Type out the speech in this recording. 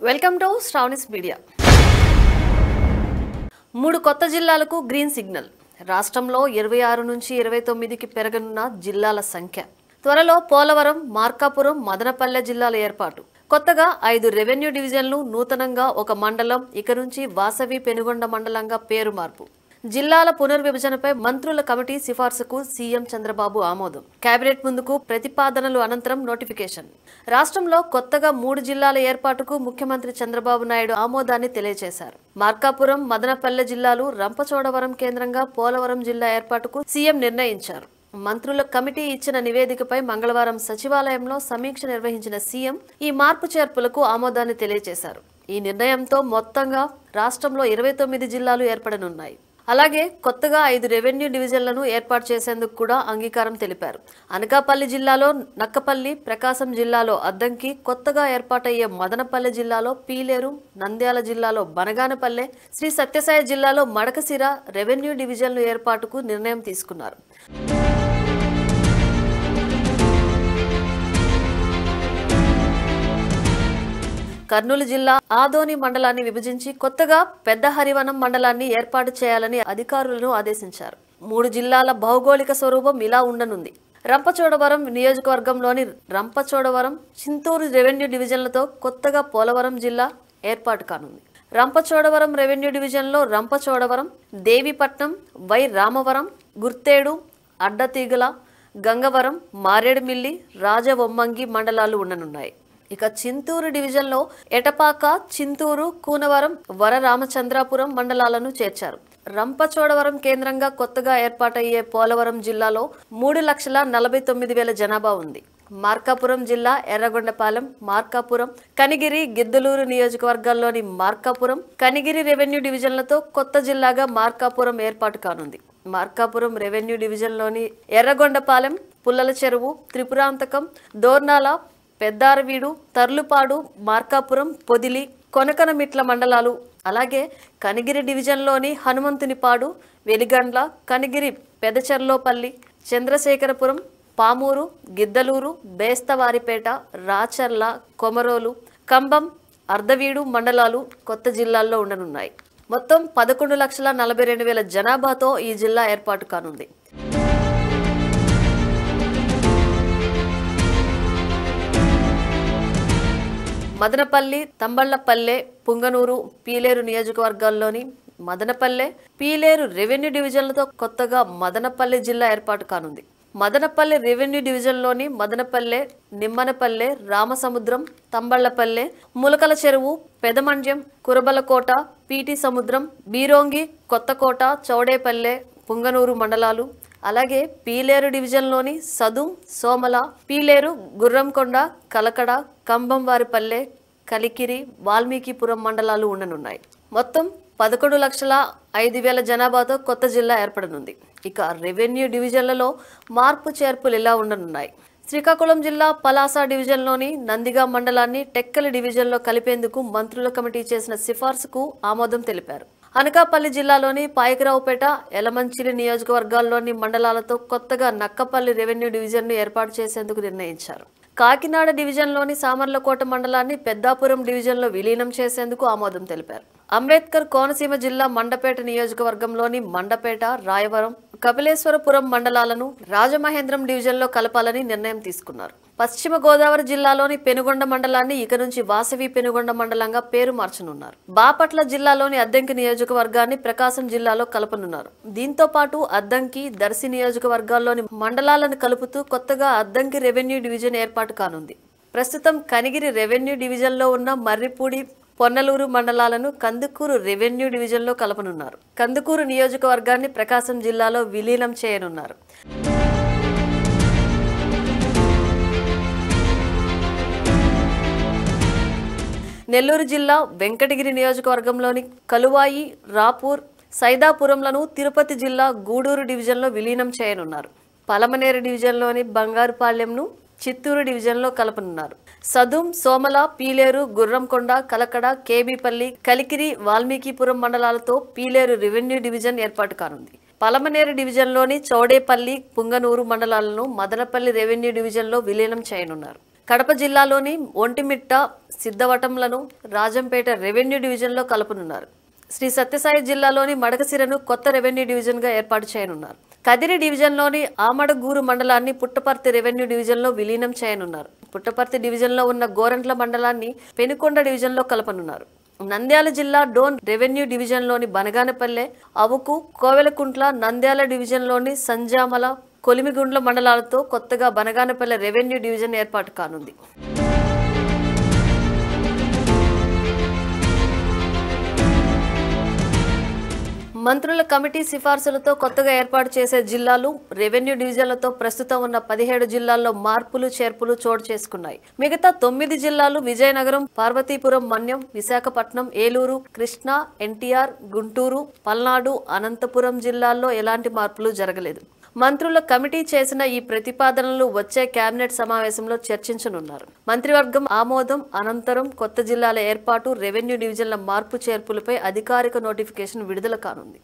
Welcome to Sravani's media. 3 కొత్త జిల్లాలకు green signal. రాష్ట్రంలో 26 నుంచి 29కి పెరగనున్న జిల్లాల సంఖ్య. త్వరలో పోలవరం, మార్కాపురం, మదనపల్లె జిల్లాల ఏర్పాటు. కొత్తగా 5 రెవెన్యూ డివిజన్లు, నూతనంగా ఒక మండలం, ఇక నుంచి వాసవి పెనుగొండ మండలంగా పేరు మార్పు. జిల్లాల పునర్విభజనపై మంత్రుల కమిటీ సిఫార్సుకు సీఎం చంద్రబాబు ఆమోదం. కేబినెట్ ముందుకు ప్రతిపాదనలు అనంతరం నోటిఫికేషన్. రాష్ట్రంలో కొత్తగా 3 జిల్లాల ఏర్పాటుకు ముఖ్యమంత్రి చంద్రబాబు నాయుడు ఆమోదాన్ని తెలియజేశారు. మార్కాపురం, మదనపల్లె జిల్లాలు, రంపచోడవరం కేంద్రంగా పోలవరం జిల్లా ఏర్పాటుకు సీఎం నిర్ణయించారు. మంత్రుల కమిటీ ఇచ్చిన నివేదికపై మంగళవారం సచివాలయంలో సమీక్ష నిర్వహించిన సీఎం ఈ మార్పు చేర్పులకు ఆమోదాన్ని తెలియజేశారు. ఈ నిర్ణయంతో మొత్తంగా రాష్ట్రంలో 29 జిల్లాలు ఏర్పడనున్నాయి. అలాగే కొత్తగా 5 రెవెన్యూ డివిజన్లను ఏర్పాటు చేసేందుకు కూడా అంగీకారం తెలిపారు. అనకాపల్లి జిల్లాలో నక్కపల్లి, ప్రకాశం జిల్లాలో అద్దంకి, కొత్తగా ఏర్పాటయ్యే మదనపల్లె జిల్లాలో పీలేరు, నంద్యాల జిల్లాలో బనగానపల్లె, శ్రీ సత్యసాయి జిల్లాలో మడకసిర రెవెన్యూ డివిజన్లు ఏర్పాటుకు నిర్ణయం తీసుకున్నారు. కర్నూలు జిల్లా ఆదోని మండలాన్ని విభజించి కొత్తగా పెద్ద హరివనం మండలాన్ని ఏర్పాటు చేయాలని అధికారులను ఆదేశించారు. 3 జిల్లాల భౌగోళిక స్వరూపం ఇలా ఉండనుంది. రంపచోడవరం నియోజకవర్గంలోని రంపచోడవరం, చింతూరు రెవెన్యూ డివిజన్లతో కొత్తగా పోలవరం జిల్లా ఏర్పాటు కానుంది. రంపచోడవరం రెవెన్యూ డివిజన్లో రంపచోడవరం, దేవిపట్నం, వై రామవరం, గుర్తేడు, అడ్డతీగల, గంగవరం, మారేడుమిల్లి, రాజవొమ్మంగి మండలాలు ఉండనున్నాయి. ఇక చింతూరు డివిజన్లో ఎటపాక, చింతూరు, కూనవరం, వరరామచంద్రాపురం మండలాలను చేర్చారు. రంపచోడవరం కేంద్రంగా కొత్తగా ఏర్పాటయ్యే పోలవరం జిల్లాలో 3,49,000 జనాభా ఉంది. మార్కాపురం జిల్లా ఎర్రగొండపాలెం, మార్కాపురం, కనిగిరి, గిద్దలూరు నియోజకవర్గాల్లోని మార్కాపురం, కనిగిరి రెవెన్యూ డివిజన్లతో కొత్త జిల్లాగా మార్కాపురం ఏర్పాటు కానుంది. మార్కాపురం రెవెన్యూ డివిజన్లోని ఎర్రగొండపాలెం, పుల్లల చెరువు, త్రిపురాంతకం, దోర్నాల, పెద్దారవీడు, తర్లుపాడు, మార్కాపురం, పొదిలి, కొనకనమిట్ల మండలాలు, అలాగే కనిగిరి డివిజన్లోని హనుమంతునిపాడు, వెలిగండ్ల, కనిగిరి, పెదచెర్లోపల్లి, చంద్రశేఖరపురం, పామూరు, గిద్దలూరు, బేస్తవారిపేట, రాచర్ల, కొమరోలు, కంబం, అర్ధవీడు మండలాలు కొత్త జిల్లాల్లో ఉండనున్నాయి. మొత్తం 11,42,000 జనాభాతో ఈ జిల్లా ఏర్పాటు కానుంది. మదనపల్లి, తంబళ్లపల్లె, పుంగనూరు, పీలేరు నియోజకవర్గాల్లోని మదనపల్లె, పీలేరు రెవెన్యూ డివిజన్లతో కొత్తగా మదనపల్లి జిల్లా ఏర్పాటు కానుంది. మదనపల్లి రెవెన్యూ డివిజన్లోని మదనపల్లె, నిమ్మనపల్లె, రామసముద్రం, తంబళ్లపల్లె, ములకల చెరువు, పెదమండ్యం, కురబలకోట, పీటి సముద్రం, బీరోంగి, కొత్తకోట, చౌడేపల్లె, పుంగనూరు మండలాలు, అలాగే పీలేరు డివిజన్లోని సదుం, సోమల, పీలేరు, గుర్రంకొండ, కలకడ, కంబంవారిపల్లె, కలికిరి, వాల్మీకిపురం మండలాలు ఉండనున్నాయి. మొత్తం 11,05,000 జనాభాతో కొత్త జిల్లా ఏర్పడనుంది. ఇక రెవెన్యూ డివిజన్లలో మార్పు చేర్పులు ఇలా ఉండనున్నాయి. శ్రీకాకుళం జిల్లా పలాస డివిజన్లోని నందిగా మండలాన్ని టెక్కలి డివిజన్లో కలిపేందుకు మంత్రుల కమిటీ చేసిన సిఫార్సుకు ఆమోదం తెలిపారు. అనకాపల్లి జిల్లాలోని పాయకరావుపేట, ఎలమంచిలి నియోజకవర్గాల్లోని మండలాలతో కొత్తగా నక్కపల్లి రెవెన్యూ డివిజన్ను ఏర్పాటు చేసేందుకు నిర్ణయించారు. కాకినాడ డివిజన్లోని సామర్లకోట మండలాన్ని పెద్దాపురం డివిజన్లో విలీనం చేసేందుకు ఆమోదం తెలిపారు. అంబేద్కర్ కోనసీమ జిల్లా మండపేట నియోజకవర్గంలోని మండపేట, రాయవరం, కపిలేశ్వరపురం మండలాలను రాజమహేంద్రం డివిజన్లో కలపాలని నిర్ణయం తీసుకున్నారు. పశ్చిమ గోదావరి జిల్లాలోని పెనుగొండ మండలాన్ని ఇక నుంచి వాసవి పెనుగొండ మండలంగా పేరు మార్చనున్నారు. బాపట్ల జిల్లాలోని అద్దంకి నియోజకవర్గాన్ని ప్రకాశం జిల్లాలో కలపనున్నారు. దీంతో పాటు అద్దంకి, దర్శి నియోజకవర్గాల్లోని మండలాలను కలుపుతూ కొత్తగా అద్దంకి రెవెన్యూ డివిజన్ ఏర్పాటు కానుంది. ప్రస్తుతం కనిగిరి రెవెన్యూ డివిజన్లో ఉన్న మర్రిపూడి, పొన్నలూరు మండలాలను కందుకూరు రెవెన్యూ డివిజన్లో కలపనున్నారు. కందుకూరు నియోజకవర్గాన్ని ప్రకాశం జిల్లాలో విలీనం చేయనున్నారు. నెల్లూరు జిల్లా వెంకటగిరి నియోజకవర్గంలోని కలువాయి, రాపూర్, సైదాపురంలను తిరుపతి జిల్లా గూడూరు డివిజన్లో విలీనం చేయనున్నారు. పలమనేరు డివిజన్లోని బంగారుపాలెంను చిత్తూరు డివిజన్లో కలపనున్నారు. సదుం, సోమల, పీలేరు, గుర్రంకొండ, కలకడ, కేబీపల్లి, కలికిరి, వాల్మీకిపురం మండలాలతో పీలేరు రెవెన్యూ డివిజన్ ఏర్పాటు కానుంది. పలమనేరు డివిజన్లోని చౌడేపల్లి, పుంగనూరు మండలాలను మదనపల్లి రెవెన్యూ డివిజన్లో విలీనం చేయనున్నారు. కడప జిల్లాలోని ఒంటిమిట్ట, సిద్ధవటంలను రాజంపేట రెవెన్యూ డివిజన్లో కలపనున్నారు. శ్రీ సత్యసాయి జిల్లాలోని మడకసిరను కొత్త రెవెన్యూ డివిజన్గా ఏర్పాటు చేయనున్నారు. కదిరి డివిజన్లోని ఆమడగూరు మండలాన్ని పుట్టపర్తి రెవెన్యూ డివిజన్లో విలీనం చేయనున్నారు. పుట్టపర్తి డివిజన్లో ఉన్న గోరంట్ల మండలాన్ని పెనుకొండ డివిజన్లో కలపనున్నారు. నంద్యాల జిల్లా డోన్ రెవెన్యూ డివిజన్లోని బనగానపల్లె, అవుకు, కోవెలకుంట్ల, నంద్యాల డివిజన్లోని సంజామల, కొలిమిగుండ్ల మండలాలతో కొత్తగా బనగానపల్లె రెవెన్యూ డివిజన్ ఏర్పాటు కానుంది. మంత్రుల కమిటీ సిఫార్సులతో కొత్తగా ఏర్పాటు చేసే జిల్లాలు, రెవెన్యూ డివిజన్లతో ప్రస్తుతం ఉన్న 17 జిల్లాల్లో మార్పులు చేర్పులు చోటు చేసుకున్నాయి. మిగతా 9 జిల్లాలు విజయనగరం, పార్వతీపురం, మన్యం, విశాఖపట్నం, ఏలూరు, కృష్ణా, ఎన్టీఆర్, గుంటూరు, పల్నాడు, అనంతపురం జిల్లాల్లో ఎలాంటి మార్పులు జరగలేదు. మంత్రుల కమిటీ చేసిన ఈ ప్రతిపాదనలు వచ్చే కేబినెట్ సమావేశంలో చర్చించనున్నారు. మంత్రివర్గం ఆమోదం అనంతరం కొత్త జిల్లాల ఏర్పాటు, రెవెన్యూ డివిజన్ల మార్పు చేర్పులపై అధికారిక నోటిఫికేషన్ విడుదల కానుంది.